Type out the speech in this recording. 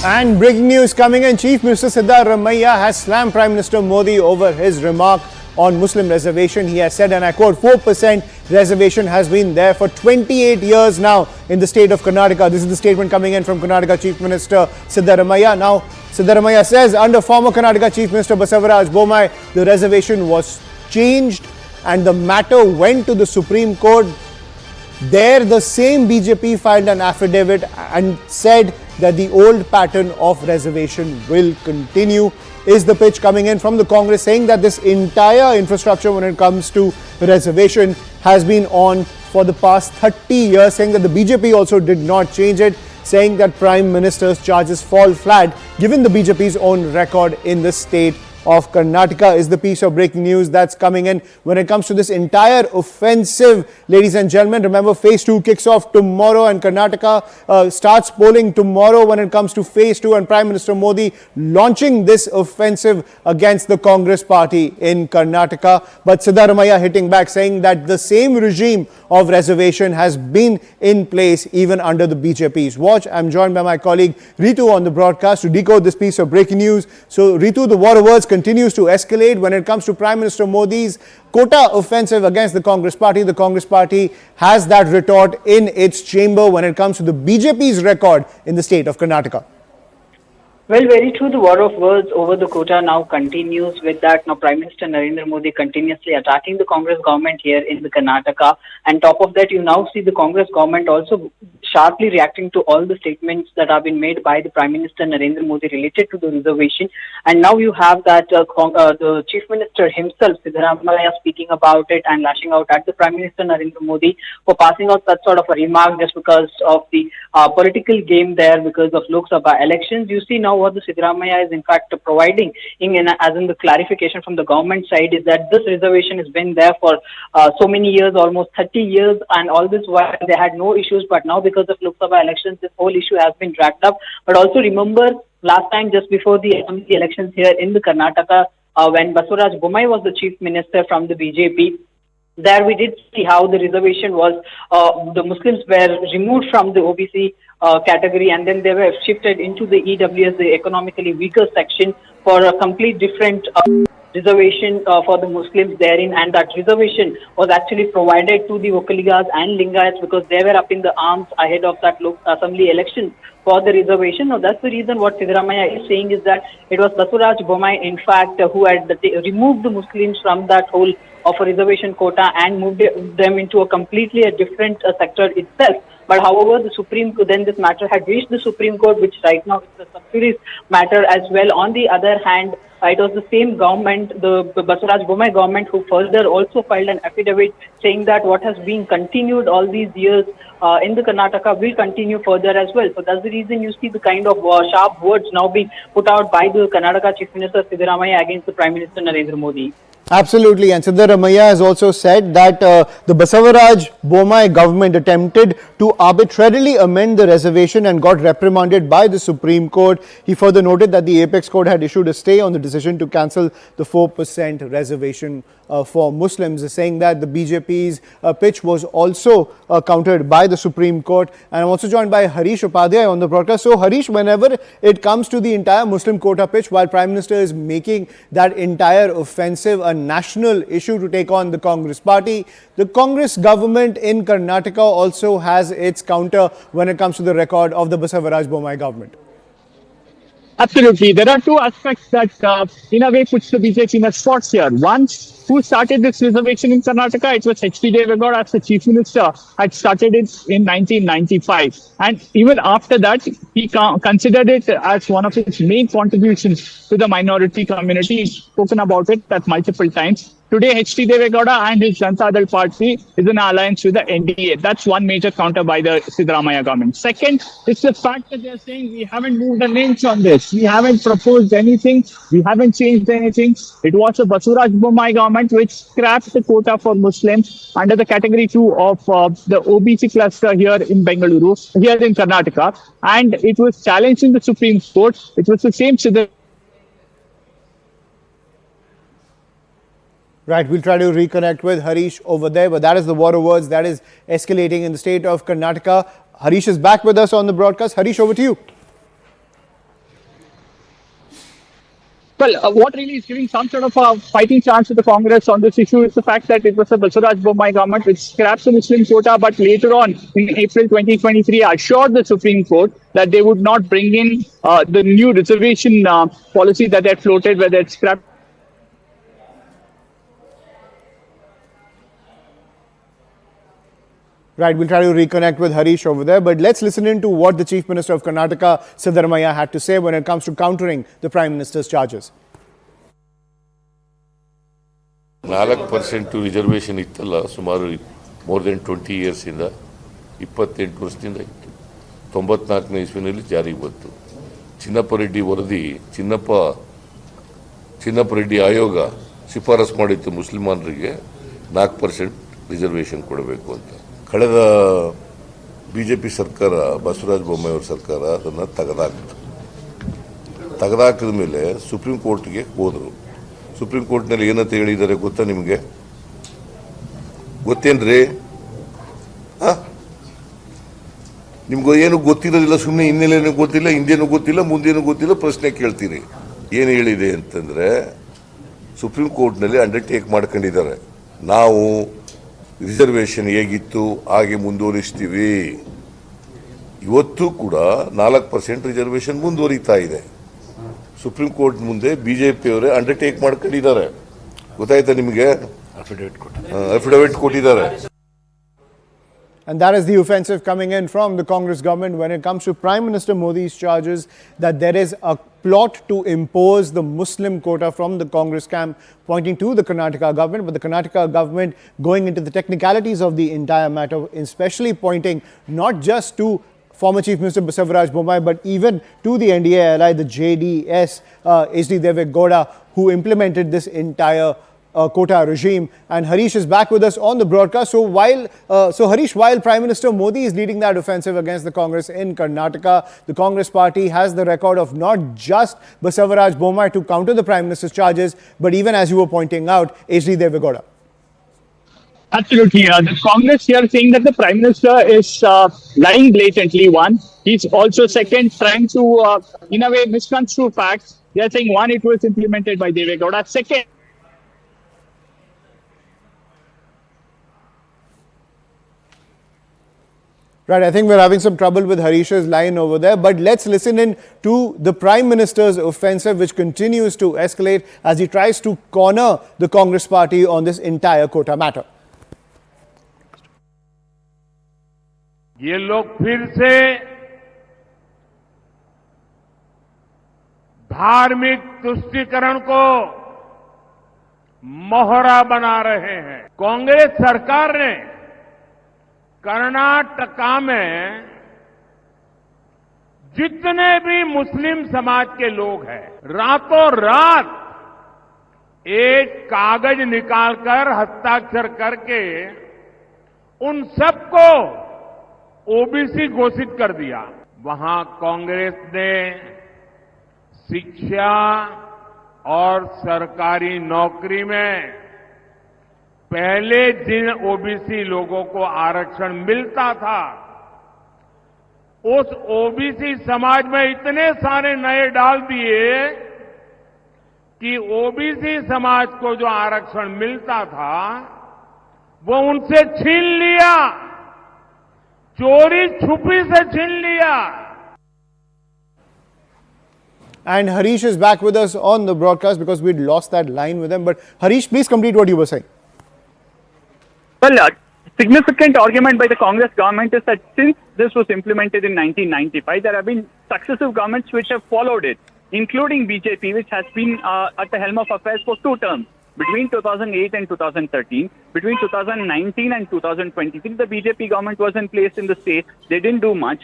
And breaking news coming in, Chief Minister Siddaramaiah has slammed Prime Minister Modi over his remark on Muslim reservation. He has said, and I quote, 4% reservation has been there for 28 years now in the state of Karnataka. This is the statement coming in from Karnataka Chief Minister Siddaramaiah. Now, Siddaramaiah says, under former Karnataka Chief Minister Basavaraj Bommai, the reservation was changed and the matter went to the Supreme Court. There, the same BJP filed an affidavit and said that the old pattern of reservation will continue. Is the pitch coming in from the Congress saying that this entire infrastructure when it comes to reservation has been on for the past 30 years, saying that the BJP also did not change it, saying that Prime Minister's charges fall flat given the BJP's own record in the state of Karnataka. Is the piece of breaking news that's coming in when it comes to this entire offensive. Ladies and gentlemen, remember phase 2 kicks off tomorrow and Karnataka starts polling tomorrow when it comes to phase 2, and Prime Minister Modi launching this offensive against the Congress party in Karnataka. But Siddaramaiah hitting back, saying that the same regime of reservation has been in place even under the BJP's watch. I'm joined by my colleague Ritu on the broadcast to decode this piece of breaking news. So Ritu, the war of words continues to escalate when it comes to Prime Minister Modi's Quota offensive against the Congress party. The Congress party has that retort in its chamber when it comes to the BJP's record in the state of Karnataka. Well, very true. The war of words over the quota now continues with that. Now, Prime Minister Narendra Modi continuously attacking the Congress government here in the Karnataka. And top of that, you now see the Congress government also sharply reacting to all the statements that have been made by the Prime Minister Narendra Modi related to the reservation. And now you have that the Chief Minister himself, Siddaramaiah, speaking about it and lashing out at the Prime Minister Narendra Modi for passing out such sort of a remark just because of the political game there because of Lok Sabha elections. You see now what the Siddaramaiah is in fact providing as in the clarification from the government side is that this reservation has been there for so many years, almost 30 years, and all this while they had no issues, but now because of Lok Sabha elections, this whole issue has been dragged up. But also remember last time just before the assembly elections here in the Karnataka when Basavaraj Bommai was the chief minister from the BJP, there we did see how the reservation was, the Muslims were removed from the OBC category and then they were shifted into the EWS, the economically weaker section, for a complete different reservation for the Muslims therein, and that reservation was actually provided to the Vokaligas and Lingayats because they were up in the arms ahead of that assembly election for the reservation. Now that's the reason what Siddaramaiah is saying is that it was Basavaraj Bommai in fact who had removed the Muslims from that whole of a reservation quota and moved them into a completely different sector itself. But however, the Supreme Court, then this matter had reached the Supreme Court, which right now is a sub-judice matter as well. On the other hand, it was the same government, the Basavaraj Bommai government, who further also filed an affidavit saying that what has been continued all these years in the Karnataka will continue further as well. So that's the reason you see the kind of sharp words now being put out by the Karnataka Chief Minister Siddaramaiah against the Prime Minister Narendra Modi. Absolutely, and Siddaramaiah has also said that the Basavaraj Bommai government attempted to arbitrarily amend the reservation and got reprimanded by the Supreme Court. He further noted that the Apex Court had issued a stay on the decision to cancel the 4% reservation for Muslims, saying that the BJP's pitch was also countered by the Supreme Court. And I'm also joined by Harish Upadhyay on the broadcast. So Harish, whenever it comes to the entire Muslim quota pitch, while Prime Minister is making that entire offensive a national issue to take on the Congress party, the Congress government in Karnataka also has its counter when it comes to the record of the Basavaraj Bommai government. Absolutely. There are two aspects that in a way puts the BJP in a spot here. One, who started this reservation in Karnataka? It was H.D. Devegowda as the chief minister had started it in 1995. And even after that, he considered it as one of his main contributions to the minority community. He's spoken about it at multiple times. Today, H.D. Devegowda and his Janata Dal party is in an alliance with the NDA. That's one major counter by the Siddaramaiah government. Second, it's the fact that they're saying we haven't moved an inch on this. We haven't proposed anything. We haven't changed anything. It was the Basavaraj Bommai government which scrapped the quota for Muslims under the category 2 of the OBC cluster here in Bengaluru, here in Karnataka. And it was challenged in the Supreme Court. It was the same Siddaramaiah. Right, we'll try to reconnect with Harish over there, but that is the war of words that is escalating in the state of Karnataka. Harish is back with us on the broadcast. Harish, over to you. Well, what really is giving some sort of a fighting chance to the Congress on this issue is the fact that it was a Basuraj Bommai government which scraps the Muslim quota, but later on in April 2023 assured the Supreme Court that they would not bring in the new reservation policy that they had floated, where they had scrapped. Right, we'll try to reconnect with Harish over there, but let's listen in to what the Chief Minister of Karnataka, Siddaramaiah, had to say when it comes to countering the Prime Minister's charges. 4% reservation ಇತ್ತಲ್ಲ, ಸುಮಾರು more than 20 years ಇಂದ 28 ವರ್ಷದಿಂದ ಇತ್ತು. 94ನೇ ಇಸ್ವಿನಲ್ಲಿ ಜಾರಿಗೆ ಬಂತು. ಚಿನ್ನಪ್ಪ ರೆಡ್ಡಿ ವರದಿ, ಚಿನ್ನಪ್ಪ ರೆಡ್ಡಿ ಆಯೋಗ ಶಿಫಾರಸು ಮಾಡಿತ್ತು ಮುಸ್ಲಿಮಾನರಿಗೆ 4% ರಿಸರ್ವೇಷನ್ ಕೊಡಬೇಕು ಅಂತ. ಕಳೆದ ಬಿಜೆಪಿ ಸರ್ಕಾರ, ಬಸವರಾಜ ಬೊಮ್ಮಾಯಿ ಅವರ ಸರ್ಕಾರ ಅದನ್ನು ತೆಗೆದಾಕಿದ ಮೇಲೆ ಸುಪ್ರೀಂ ಕೋರ್ಟ್ಗೆ ಹೋದರು. ಸುಪ್ರೀಂ ಕೋರ್ಟ್ನಲ್ಲಿ ಏನಂತ ಹೇಳಿದ್ದಾರೆ ಗೊತ್ತಾ ನಿಮಗೆ? ಗೊತ್ತೇನ್ರಿ? ನಿಮ್ಗೆ ಏನು ಗೊತ್ತಿರೋದಿಲ್ಲ, ಸುಮ್ಮನೆ ಹಿನ್ನೆಲೆನೂ ಗೊತ್ತಿಲ್ಲ, ಹಿಂದೇನೂ ಗೊತ್ತಿಲ್ಲ, ಮುಂದೇನೂ ಗೊತ್ತಿಲ್ಲ, ಪ್ರಶ್ನೆ ಕೇಳ್ತೀರಿ. ಏನು ಹೇಳಿದೆ ಅಂತಂದರೆ, ಸುಪ್ರೀಂ ಕೋರ್ಟ್ನಲ್ಲಿ ಅಂಡರ್ಟೇಕ್ ಮಾಡ್ಕೊಂಡಿದ್ದಾರೆ, ನಾವು ರಿಸರ್ವೇಷನ್ ಹೇಗಿತ್ತು ಹಾಗೆ ಮುಂದುವರಿಸ್ತೀವಿ. ಇವತ್ತು ಕೂಡ 4% ರಿಸರ್ವೇಷನ್ ಮುಂದುವರಿತಾ ಇದೆ. ಸುಪ್ರೀಂ ಕೋರ್ಟ್ ಮುಂದೆ ಬಿಜೆಪಿಯವರೇ ಅಂಡರ್ಟೇಕ್ ಮಾಡ್ಕೊಂಡಿದ್ದಾರೆ. ಗೊತ್ತಾಯ್ತಾ ನಿಮಗೆ? ಅಫಿಡವಿಟ್ ಕೊಟ್ಟಿದ್ದಾರೆ. And that is the offensive coming in from the Congress government when it comes to Prime Minister Modi's charges that there is a plot to impose the Muslim quota from the Congress camp, pointing to the Karnataka government, but the Karnataka government going into the technicalities of the entire matter, especially pointing not just to former Chief Minister Basuraj Bommai, but even to the NDA ally, the JDS, HD Devegowda, who implemented this entire quota regime. And Harish is back with us on the broadcast. So Harish, while Prime Minister Modi is leading that offensive against the Congress in Karnataka, the Congress party has the record of not just Basuraj Bommai to counter the Prime Minister's charges, but even, as you were pointing out, HD Devegowda. Absolutely. The Congress here saying that the Prime Minister is lying blatantly, one. He's also, second, trying to, in a way, misconstrue facts. They are saying, one, it was implemented by Devegowda. Second, Right, I think we're having some trouble with Harish's line over there, but let's listen in to the Prime Minister's offensive, which continues to escalate as he tries to corner the Congress party on this entire quota matter. ये लोग फिर से धार्मिक तुष्टीकरण को मोहरा बना रहे हैं। कांग्रेस सरकार ने कर्नाटका में जितने भी मुस्लिम समाज के लोग हैं, रातों रात एक कागज निकालकर हस्ताक्षर करके उन सबको ओबीसी घोषित कर दिया। वहां कांग्रेस ने शिक्षा और सरकारी नौकरी में पहले जिन ओबीसी लोगों को आरक्षण मिलता था, उस ओबीसी समाज में इतने सारे नए डाल दिए कि ओबीसी समाज को जो आरक्षण मिलता था वो उनसे छीन लिया, चोरी छुपी से छीन लिया। And Harish is back with us on the broadcast because we'd lost that line with him. But Harish, please complete what you were saying. Well, significant argument by the Congress government is that since this was implemented in 1995, there have been successive governments which have followed it, including BJP, which has been at the helm of affairs for 2 terms. Between 2008 and 2013, between 2019 and 2023, the BJP government was in place in the state. They didn't do much.